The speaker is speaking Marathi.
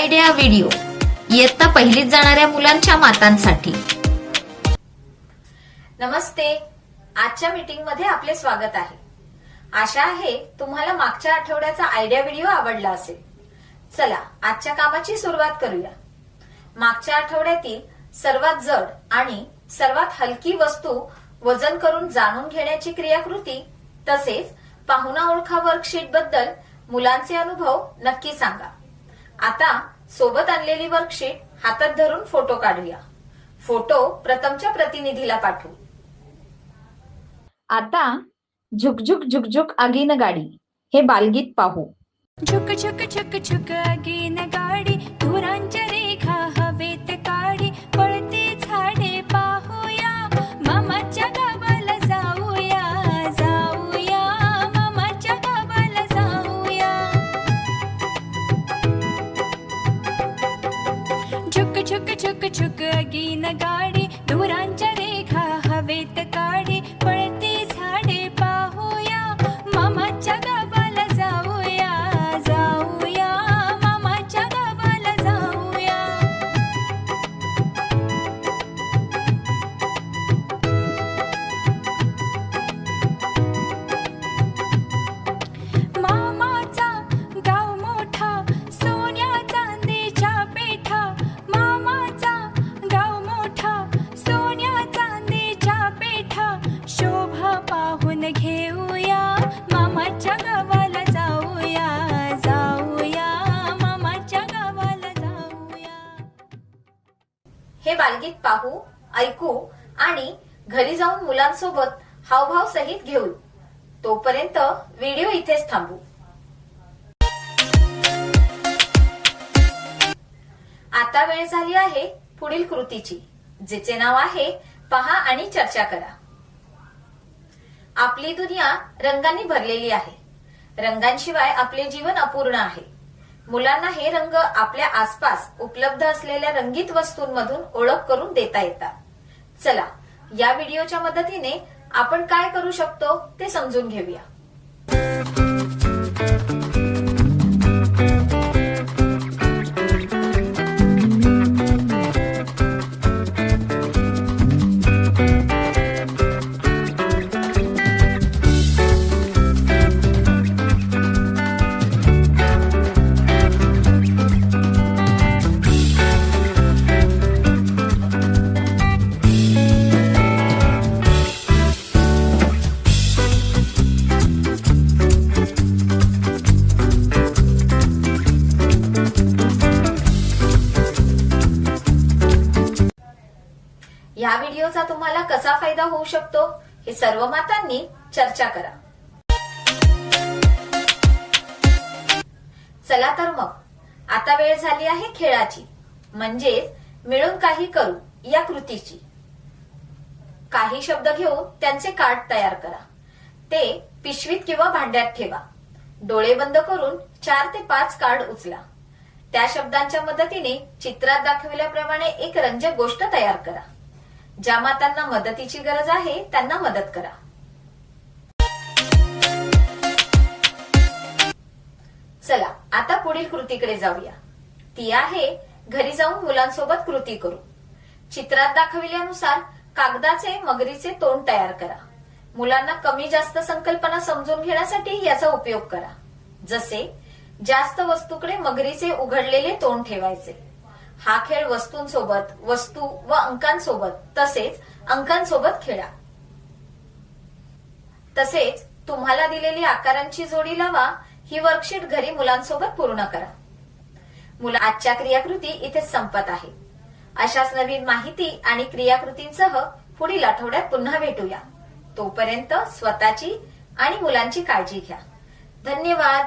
आयडिया व्हिडिओ इयत्ता पहिलीत जाणाऱ्या मुलांच्या मातांसाठी। नमस्ते, आजच्या मीटिंग मध्ये आपले स्वागत आहे। आशा आहे तुम्हाला मागच्या आठवड्याचा आयडिया व्हिडिओ आवडला असेल। चला आजच्या कामाची सुरुवात करूया। मागच्या आठवड्यातील सर्वात जड आणि सर्वात हलकी वस्तू वजन करून जाणून घेण्याची क्रियाकृती तसेच पाहुणा ओळखा वर्कशीट बद्दल मुलांचे अनुभव नक्की सांगा। आता सोबत आणलेली वर्कशीट हातात धरून फोटो काढूया। फोटो प्रथमच्या प्रतिनिधीला पाठवू। आता झुकझुक झुकझुक आगीन गाडी हे बालगीत पाहू। झुक झुक झुक झुक आगीन गाडी, धुरांच्या रेखा हवेत काढी, पळते झाडे पाहूया, मामाच्या गावाला जाऊया, जाऊया मामाच्या गावाला जाऊया। झुक झुक झुक झुक आगीन गाडी, धुरांच्या रेखा हवेत काढी, पळते झाडे पाहूया, मामाच्या गावाला जाऊया, जाऊया मामाच्या गावाला जाऊया। मामाचा गाव मोठा, सोन्या चांदीच्या पेठा, मामाचा गाव मोठा, सोन्या चांदीच्या पेठा, शोभा पाहून घेऊया, मामाच्या गावाला जाऊया, जाऊया मामाच्या गावाला जाऊया। हे बालगीत पाहू, ऐकू आणि घरी जाऊन मुलांसोबत हावभाव सहित घेऊ। तोपर्यंत व्हिडिओ इथेच थांबू। आता वेळ झाली आहे पुढील कृतीची, जिचे नाव आहे पहा आणि चर्चा करा। आपली दुनिया रंगांनी भरलेली आहे। रंगांशिवाय आपले जीवन अपूर्ण आहे। मुलांना हे रंग आपल्या आसपास उपलब्ध असलेल्या रंगीत वस्तूंमधून ओळख करून देता येतात। चला या व्हिडिओच्या मदतीने आपण काय करू शकतो ते समजून घेऊया। या व्हिडिओचा तुम्हाला कसा फायदा होऊ शकतो हे सर्व मातांनी चर्चा करा। चला तर मग आता वेळ झाली आहे खेळाची, म्हणजेच मिळून काही करू या कृतीची। काही शब्द घेऊन त्यांचे कार्ड तयार करा। ते पिशवीत किंवा भांड्यात ठेवा। डोळे बंद करून 4 ते 5 कार्ड उचला। त्या शब्दांच्या मदतीने चित्रात दाखविल्याप्रमाणे एक रंजक गोष्ट तयार करा। ज्या मातांना मदतीची गरज आहे त्यांना मदत करा। चला आता पुढील कृतीकडे जाऊया। ती आहे घरी जाऊन मुलांसोबत कृती करू। चित्रात दाखविल्यानुसार कागदाचे मगरीचे तोंड तयार करा। मुलांना कमी जास्त संकल्पना समजून घेण्यासाठी याचा उपयोग करा। जसे जास्त वस्तूकडे मगरीचे उघडलेले तोंड ठेवायचे। हा खेळ वस्तूंसोबत, वस्तू व अंकांसोबत तसेच अंकांसोबत खेळा। तसेच तुम्हाला दिलेली आकारांची जोडी लावा। ही वर्कशीट घरी मुलांसोबत पूर्ण करा। आजच्या क्रियाकृती इथेच संपत आहे। अशाच नवीन माहिती आणि क्रियाकृतींसह पुढील आठवड्यात पुन्हा भेटूया। तोपर्यंत स्वतःची आणि मुलांची काळजी घ्या। धन्यवाद।